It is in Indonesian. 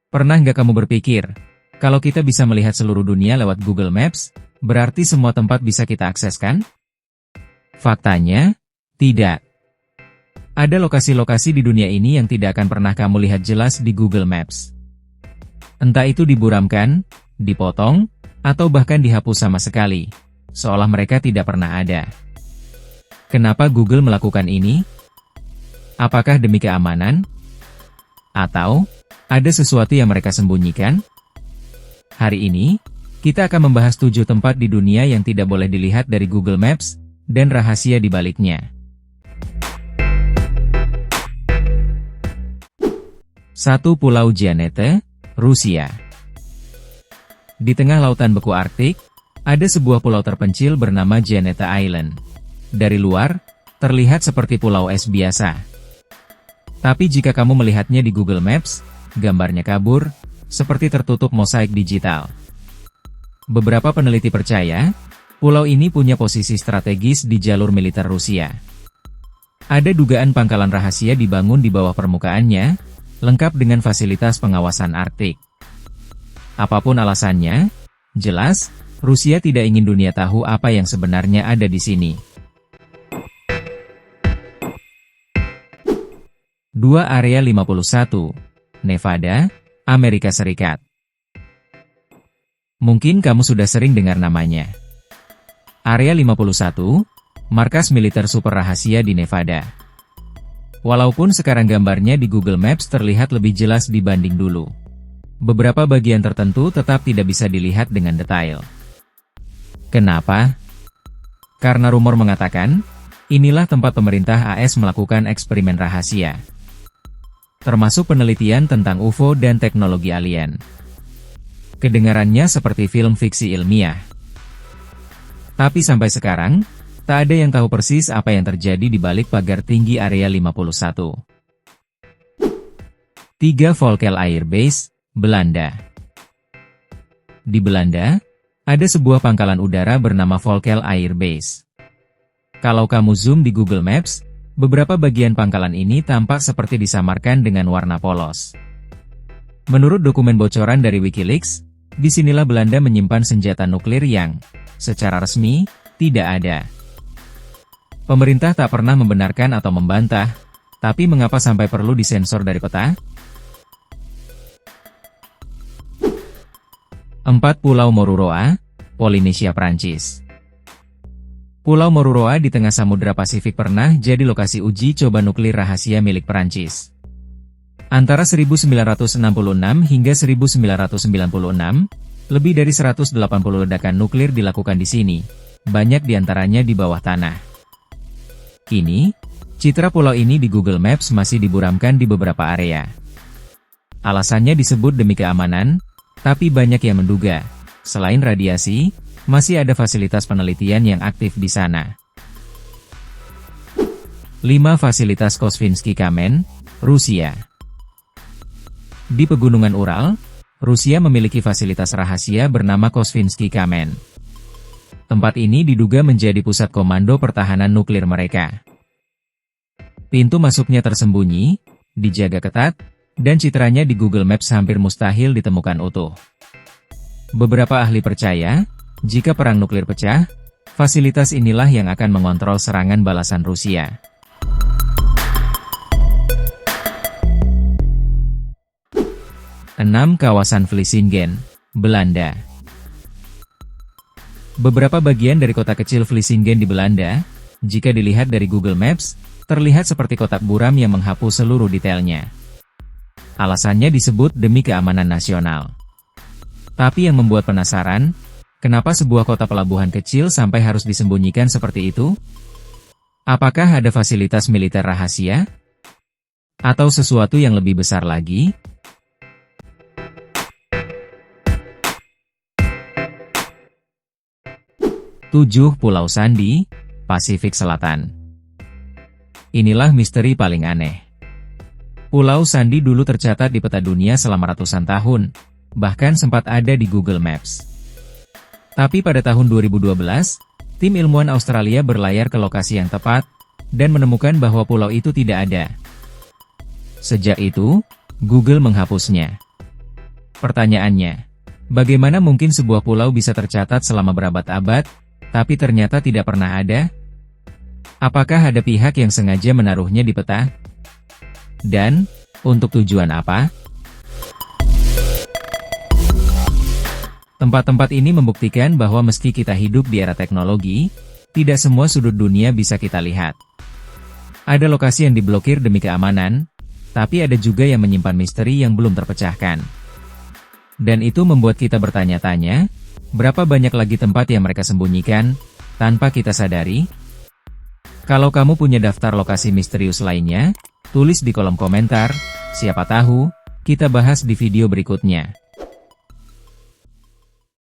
Pernah nggak kamu berpikir, kalau kita bisa melihat seluruh dunia lewat Google Maps, berarti semua tempat bisa kita akses kan? Faktanya, tidak. Ada lokasi-lokasi di dunia ini yang tidak akan pernah kamu lihat jelas di Google Maps. Entah itu diburamkan, dipotong, atau bahkan dihapus sama sekali, seolah mereka tidak pernah ada. Kenapa Google melakukan ini? Apakah demi keamanan? Atau ada sesuatu yang mereka sembunyikan? Hari ini, kita akan membahas 7 tempat di dunia yang tidak boleh dilihat dari Google Maps, dan rahasia di baliknya. 1. Pulau Gianete, Rusia. Di tengah lautan beku Arktik, ada sebuah pulau terpencil bernama Gianete Island. Dari luar, terlihat seperti pulau es biasa. Tapi jika kamu melihatnya di Google Maps, gambarnya kabur, seperti tertutup mosaik digital. Beberapa peneliti percaya, pulau ini punya posisi strategis di jalur militer Rusia. Ada dugaan pangkalan rahasia dibangun di bawah permukaannya, lengkap dengan fasilitas pengawasan Arktik. Apapun alasannya, jelas, Rusia tidak ingin dunia tahu apa yang sebenarnya ada di sini. 2. Area 51, Nevada, Amerika Serikat. Mungkin kamu sudah sering dengar namanya. Area 51, markas militer super rahasia di Nevada. Walaupun sekarang gambarnya di Google Maps terlihat lebih jelas dibanding dulu, beberapa bagian tertentu tetap tidak bisa dilihat dengan detail. Kenapa? Karena rumor mengatakan, inilah tempat pemerintah AS melakukan eksperimen rahasia, termasuk penelitian tentang UFO dan teknologi alien. Kedengarannya seperti film fiksi ilmiah. Tapi sampai sekarang, tak ada yang tahu persis apa yang terjadi di balik pagar tinggi Area 51. 3. Volkel Air Base, Belanda. Di Belanda, ada sebuah pangkalan udara bernama Volkel Air Base. Kalau kamu zoom di Google Maps, beberapa bagian pangkalan ini tampak seperti disamarkan dengan warna polos. Menurut dokumen bocoran dari Wikileaks, disinilah Belanda menyimpan senjata nuklir yang, secara resmi, tidak ada. Pemerintah tak pernah membenarkan atau membantah, tapi mengapa sampai perlu disensor dari peta? 4. Pulau Moruroa, Polinesia, Prancis. Pulau Moruroa di tengah Samudra Pasifik pernah jadi lokasi uji coba nuklir rahasia milik Perancis. Antara 1966 hingga 1996, lebih dari 180 ledakan nuklir dilakukan di sini, banyak diantaranya di bawah tanah. Kini, citra pulau ini di Google Maps masih diburamkan di beberapa area. Alasannya disebut demi keamanan, tapi banyak yang menduga, selain radiasi, masih ada fasilitas penelitian yang aktif di sana. 5. Fasilitas Kosvinsky Kamen, Rusia. Di pegunungan Ural, Rusia memiliki fasilitas rahasia bernama Kosvinsky Kamen. Tempat ini diduga menjadi pusat komando pertahanan nuklir mereka. Pintu masuknya tersembunyi, dijaga ketat, dan citranya di Google Maps hampir mustahil ditemukan utuh. Beberapa ahli percaya, jika perang nuklir pecah, fasilitas inilah yang akan mengontrol serangan balasan Rusia. 6. Kawasan Vlissingen, Belanda. Beberapa bagian dari kota kecil Vlissingen di Belanda, jika dilihat dari Google Maps, terlihat seperti kotak buram yang menghapus seluruh detailnya. Alasannya disebut demi keamanan nasional. Tapi yang membuat penasaran, kenapa sebuah kota pelabuhan kecil sampai harus disembunyikan seperti itu? Apakah ada fasilitas militer rahasia? Atau sesuatu yang lebih besar lagi? 7. Pulau Sandy, Pasifik Selatan. Inilah misteri paling aneh. Pulau Sandy dulu tercatat di peta dunia selama ratusan tahun, bahkan sempat ada di Google Maps. Tapi pada tahun 2012, tim ilmuwan Australia berlayar ke lokasi yang tepat, dan menemukan bahwa pulau itu tidak ada. Sejak itu, Google menghapusnya. Pertanyaannya, bagaimana mungkin sebuah pulau bisa tercatat selama berabad-abad, tapi ternyata tidak pernah ada? Apakah ada pihak yang sengaja menaruhnya di peta? Dan, untuk tujuan apa? Tempat-tempat ini membuktikan bahwa meski kita hidup di era teknologi, tidak semua sudut dunia bisa kita lihat. Ada lokasi yang diblokir demi keamanan, tapi ada juga yang menyimpan misteri yang belum terpecahkan. Dan itu membuat kita bertanya-tanya, berapa banyak lagi tempat yang mereka sembunyikan, tanpa kita sadari? Kalau kamu punya daftar lokasi misterius lainnya, tulis di kolom komentar, siapa tahu, kita bahas di video berikutnya.